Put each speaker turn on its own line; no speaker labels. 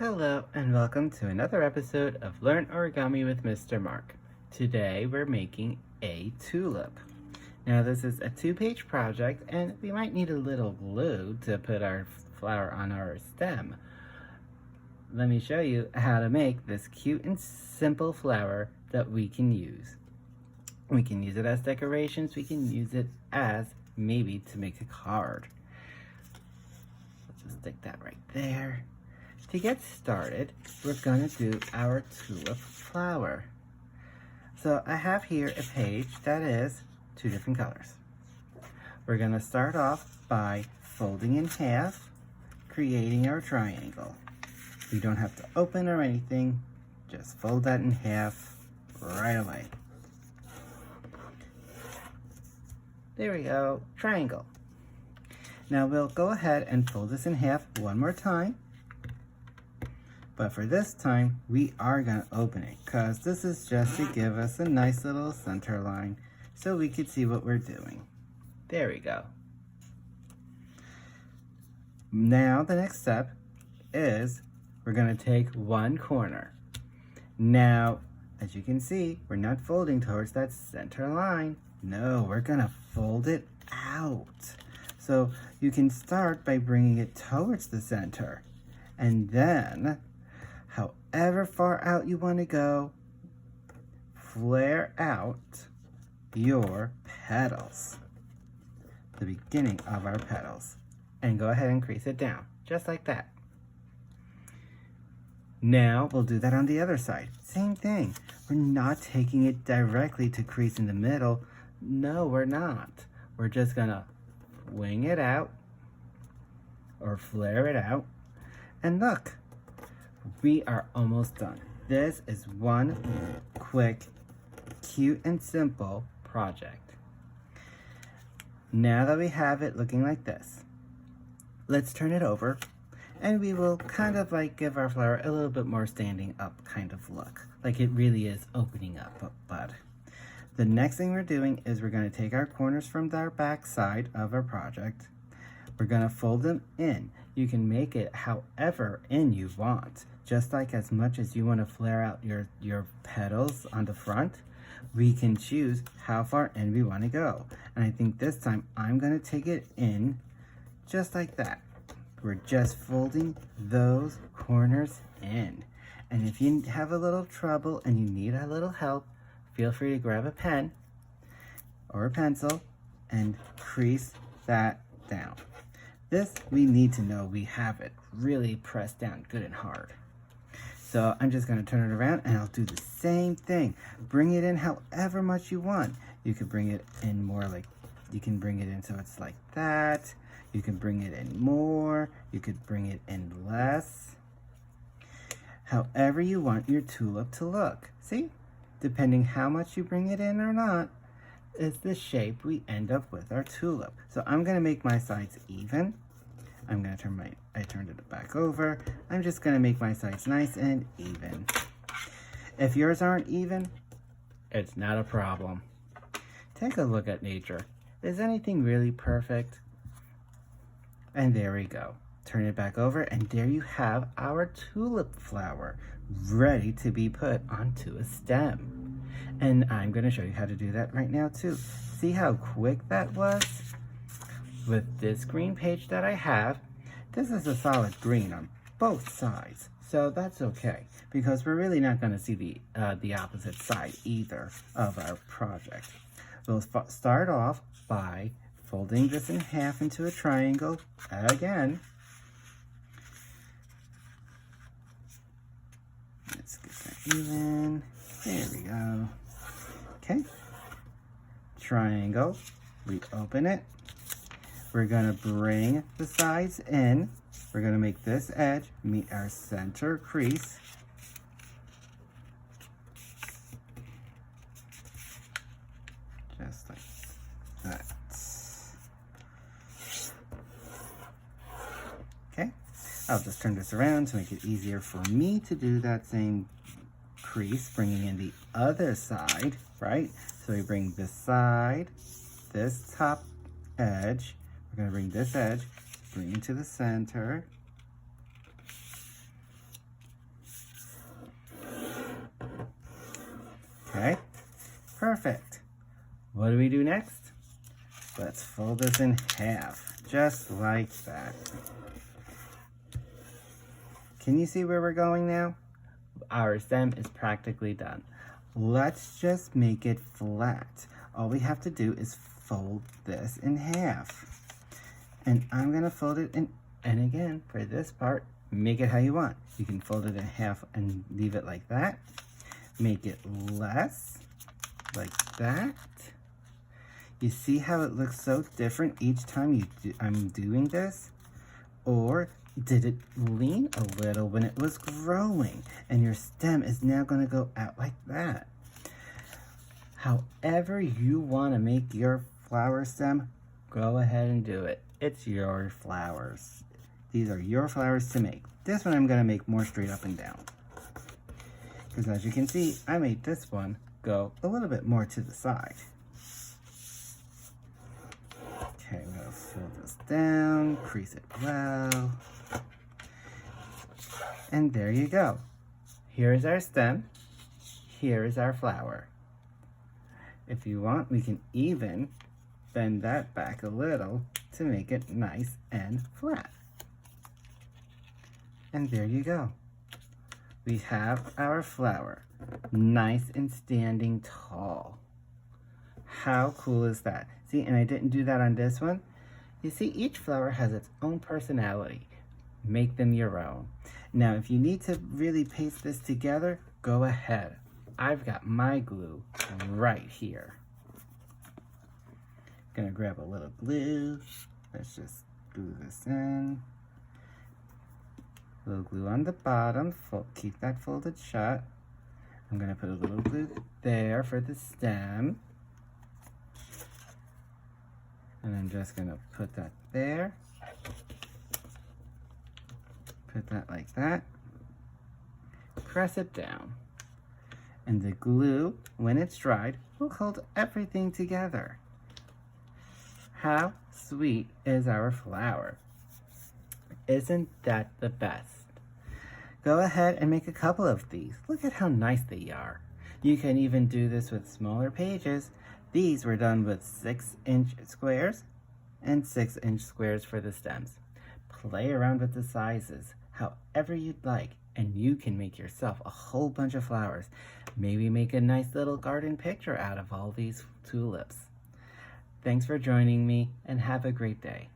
Hello and welcome to another episode of Learn Origami with Mr. Mark. Today we're making a tulip. Now this is a 2-page project and we might need a little glue to put our flower on our stem. Let me show you how to make this cute and simple flower that we can use. We can use it as decorations, we can use it as maybe to make a card. Let's just stick that right there. To get started, we're going to do our tulip flower. So I have here a page that is 2 different colors. We're going to start off by folding in half, creating our triangle. We don't have to open or anything, just fold that in half right away. There we go, triangle. Now we'll go ahead and fold this in half one more time. But for this time, we are going to open it because this is just to give us a nice little center line so we can see what we're doing. There we go. Now the next step is we're going to take one corner. Now, as you can see, we're not folding towards that center line. No, we're going to fold it out. So you can start by bringing it towards the center and then however far out you want to go, flare out your petals, the beginning of our petals, and go ahead and crease it down, just like that. Now we'll do that on the other side. Same thing. We're not taking it directly to crease in the middle. No, we're not. We're just gonna wing it out or flare it out. And look, we are almost done. This is one quick, cute and simple project. Now that we have it looking like this, let's turn it over and we will kind of like give our flower a little bit more standing up kind of look, like it really is opening up. But the next thing we're doing is we're going to take our corners from our back side of our project. We're going to fold them in. You can make it however in you want. Just like as much as you want to flare out your petals on the front, we can choose how far in we want to go. And I think this time I'm going to take it in just like that. We're just folding those corners in. And if you have a little trouble and you need a little help, feel free to grab a pen or a pencil and crease that down. This, we need to know we have it really pressed down good and hard. So I'm just going to turn it around and I'll do the same thing. Bring it in however much you want. You could bring it in more like, you can bring it in so it's like that. You can bring it in more. You could bring it in less. However you want your tulip to look. See? Depending how much you bring it in or not, is the shape we end up with our tulip. So I'm going to make my sides even. I'm going to I turned it back over. I'm just going to make my sides nice and even. If yours aren't even, it's not a problem. Take a look at nature. Is anything really perfect? And there we go. Turn it back over and there you have our tulip flower ready to be put onto a stem. And I'm going to show you how to do that right now too. See how quick that was? With this green page that I have, this is a solid green on both sides. So that's okay because we're really not going to see the opposite side either of our project. We'll start off by folding this in half into a triangle again. Let's get that even. There we go. Okay. Triangle. We open it. We're going to bring the sides in. We're going to make this edge meet our center crease. Just like that. Okay. I'll just turn this around to make it easier for me to do that same crease, bringing in the other side, right? So we bring this side, this top edge. We're going to bring this edge, bring it to the center. Perfect. What do we do next? Let's fold this in half, just like that. Can you see where we're going now? Our stem is practically done. Let's just make it flat. All we have to do is fold this in half. And I'm gonna fold it in, and again, for this part, make it how you want. You can fold it in half and leave it like that. Make it less, like that. You see how it looks so different each time I'm doing this? Or did it lean a little when it was growing? And your stem is now gonna go out like that. However you wanna make your flower stem, go ahead and do it. It's your flowers. These are your flowers to make. This one I'm gonna make more straight up and down. Because as you can see, I made this one go a little bit more to the side. Okay, I'm gonna fill this down, crease it well. And there you go. Here is our stem. Here is our flower. If you want, we can even bend that back a little to make it nice and flat. And there you go. We have our flower, nice and standing tall. How cool is that? See, and I didn't do that on this one. You see, each flower has its own personality. Make them your own. Now, if you need to really paste this together, go ahead. I've got my glue right here. Gonna grab a little glue. Let's just glue this in. A little glue on the bottom, keep that folded shut. I'm gonna put a little glue there for the stem. And I'm just gonna put that there. Put that like that. Press it down. And the glue, when it's dried, will hold everything together. How sweet is our flower? Isn't that the best? Go ahead and make a couple of these. Look at how nice they are. You can even do this with smaller pages. These were done with 6-inch squares and 6-inch squares for the stems. Play around with the sizes, however you'd like, and you can make yourself a whole bunch of flowers. Maybe make a nice little garden picture out of all these tulips. Thanks for joining me, and have a great day.